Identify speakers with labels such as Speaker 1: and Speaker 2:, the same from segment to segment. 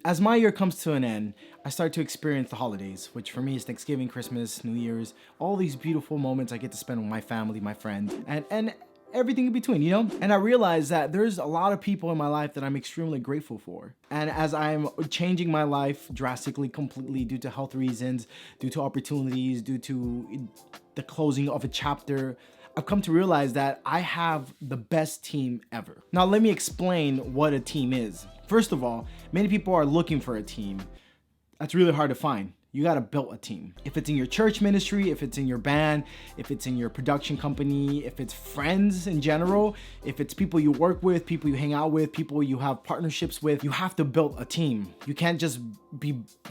Speaker 1: As my year comes to an end, I start to experience the holidays, which for me is Thanksgiving, Christmas, New Year's, all these beautiful moments I get to spend with my family, my friends, and everything in between, you know? And I realize that there's a lot of people in my life that I'm extremely grateful for. And as I'm changing my life drastically, completely due to health reasons, due to opportunities, due to the closing of a chapter, I've come to realize that I have the best team ever. Now, let me explain what a team is. First of all, many people are looking for a team. That's really hard to find. You gotta build a team. If it's in your church ministry, if it's in your band, if it's in your production company, if it's friends in general, if it's people you work with, people you hang out with, people you have partnerships with, you have to build a team. You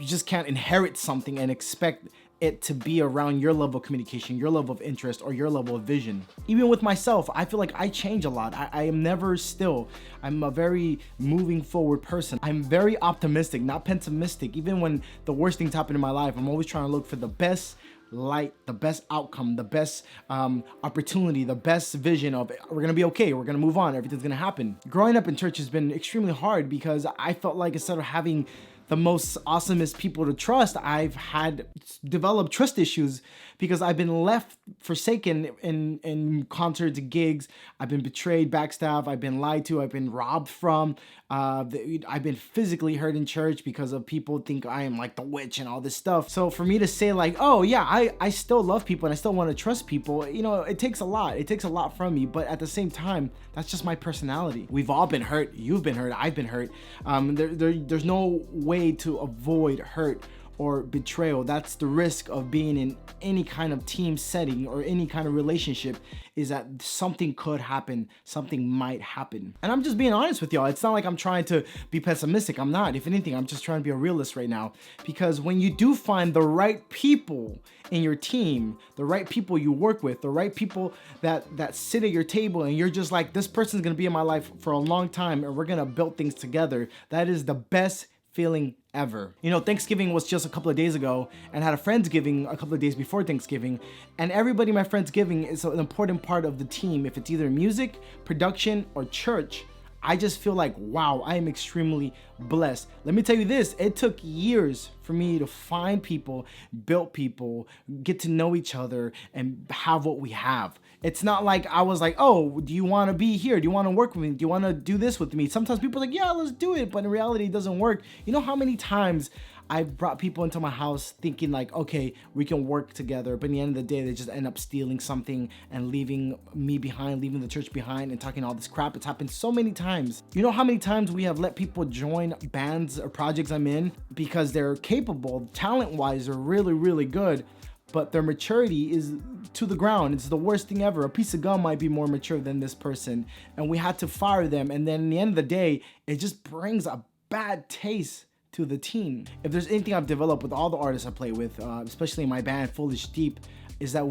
Speaker 1: just can't inherit something and expect it to be around your level of communication, your level of interest, or your level of vision. Even with myself, I feel like I change a lot. I am never still. I'm a very moving forward person. I'm very optimistic, not pessimistic. Even when the worst things happen in my life, I'm always trying to look for the best light, the best outcome, the best opportunity, the best vision of we're gonna be okay, we're gonna move on, everything's gonna happen. Growing up in church has been extremely hard because I felt like instead of having the most awesomest people to trust, I've had developed trust issues because I've been left forsaken in concerts, gigs. I've been betrayed, backstabbed, I've been lied to, I've been robbed from. I've been physically hurt in church because of people think I am like the witch and all this stuff. So for me to say like, oh yeah, I still love people and I still want to trust people, you know, it takes a lot. It takes a lot from me, but at the same time, that's just my personality. We've all been hurt. You've been hurt. I've been hurt. There's no way to avoid hurt or betrayal. That's the risk of being in any kind of team setting or any kind of relationship, is that something could happen, something might happen. And I'm just being honest with y'all. It's not like I'm trying to be pessimistic. I'm not. If anything, I'm just trying to be a realist right now. Because when you do find the right people in your team, the right people you work with, the right people that sit at your table and you're just like, this person's gonna be in my life for a long time and we're gonna build things together, that is the best feeling ever. You know, Thanksgiving was just a couple of days ago and had a Friendsgiving a couple of days before Thanksgiving, and everybody in my Friendsgiving is an important part of the team. If it's either music, production, or church, I just feel like, wow, I am extremely blessed. Let me tell you this, it took years for me to find people, build people, get to know each other, and have what we have. It's not like I was like, oh, do you want to be here? Do you want to work with me? Do you want to do this with me? Sometimes people are like, yeah, let's do it. But in reality, it doesn't work. You know how many times I've brought people into my house thinking like, okay, we can work together. But in the end of the day, they just end up stealing something and leaving me behind, leaving the church behind and talking all this crap. It's happened so many times. You know how many times we have let people join bands or projects I'm in because they're capable, talent-wise, they're really, really good, but their maturity is to the ground. It's the worst thing ever. A piece of gum might be more mature than this person, and we had to fire them. And then in the end of the day, it just brings a bad taste to the team. If there's anything I've developed with all the artists I play with, especially in my band Foolish Deep, is that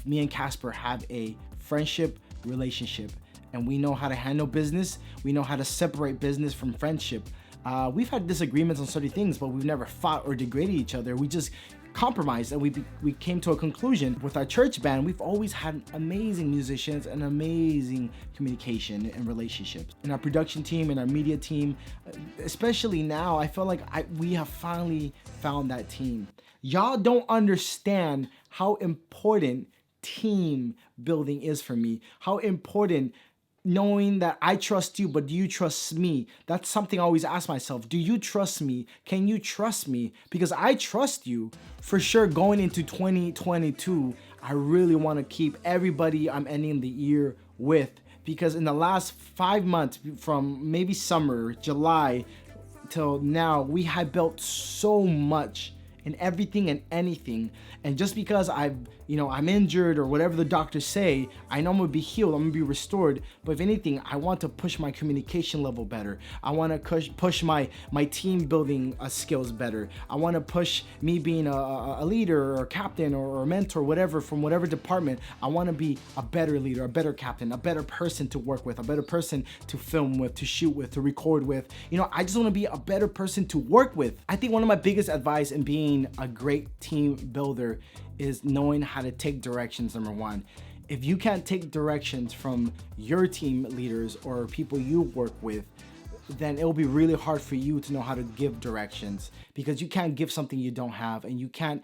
Speaker 1: me and Casper have a friendship relationship, and we know how to handle business. We know how to separate business from friendship. We've had disagreements on certain things, but we've never fought or degraded each other. We just compromised, and we came to a conclusion. With our church band, we've always had amazing musicians and amazing communication and relationships. In our production team, in our media team, especially now, I feel like we have finally found that team. Y'all don't understand how important team building is for me, how important knowing that I trust you, but do you trust me? That's something I always ask myself. Do you trust me? Can you trust me? Because I trust you. For sure, going into 2022, I really want to keep everybody I'm ending the year with, because in the last 5 months, from maybe summer, July, till now, we have built so much in everything and anything. And just because I'm injured or whatever the doctors say, I know I'm gonna be healed, I'm gonna be restored. But if anything, I want to push my communication level better. I want to push my team building skills better. I want to push me being a leader or a captain or a mentor, whatever, from whatever department. I want to be a better leader, a better captain, a better person to work with, a better person to film with, to shoot with, to record with. You know, I just want to be a better person to work with. I think one of my biggest advice in being a great team builder is knowing how to take directions, number one. If you can't take directions from your team leaders or people you work with, then it'll be really hard for you to know how to give directions, because you can't give something you don't have, and you can't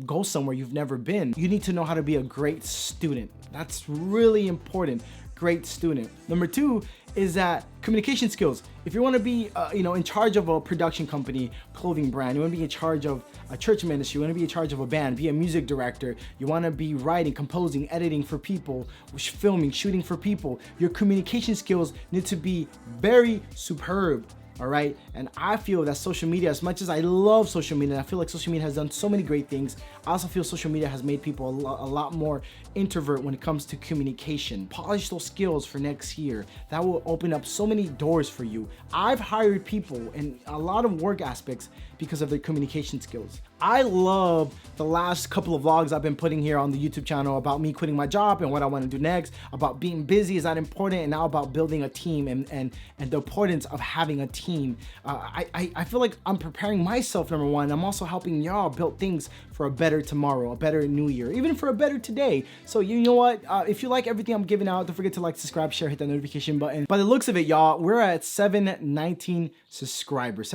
Speaker 1: go somewhere you've never been. You need to know how to be a great student. That's really important. Great student. Number 2 is that communication skills. If you want to be in charge of a production company, clothing brand, you want to be in charge of a church ministry, you want to be in charge of a band, be a music director, you want to be writing, composing, editing for people, filming, shooting for people, your communication skills need to be very superb. All right. And I feel that social media, as much as I love social media, I feel like social media has done so many great things. I also feel social media has made people a lot more introvert when it comes to communication. Polish those skills for next year. That will open up so many doors for you. I've hired people in a lot of work aspects because of their communication skills. I love the last couple of vlogs I've been putting here on the YouTube channel about me quitting my job and what I want to do next, about being busy is not important, and now about building a team and the importance of having a team. I feel like I'm preparing myself, number one. I'm also helping y'all build things for a better tomorrow, a better new year, even for a better today. So you know what? If you like everything I'm giving out, don't forget to like, subscribe, share, hit that notification button. By the looks of it, y'all, we're at 719 subscribers.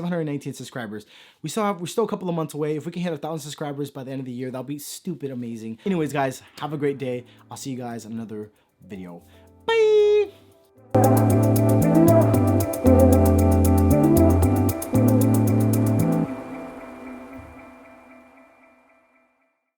Speaker 1: We're still a couple of months away. If we can hit 1,000 subscribers by the end of the year, that'll be stupid amazing. Anyways, guys, have a great day. I'll see you guys in another video. Bye.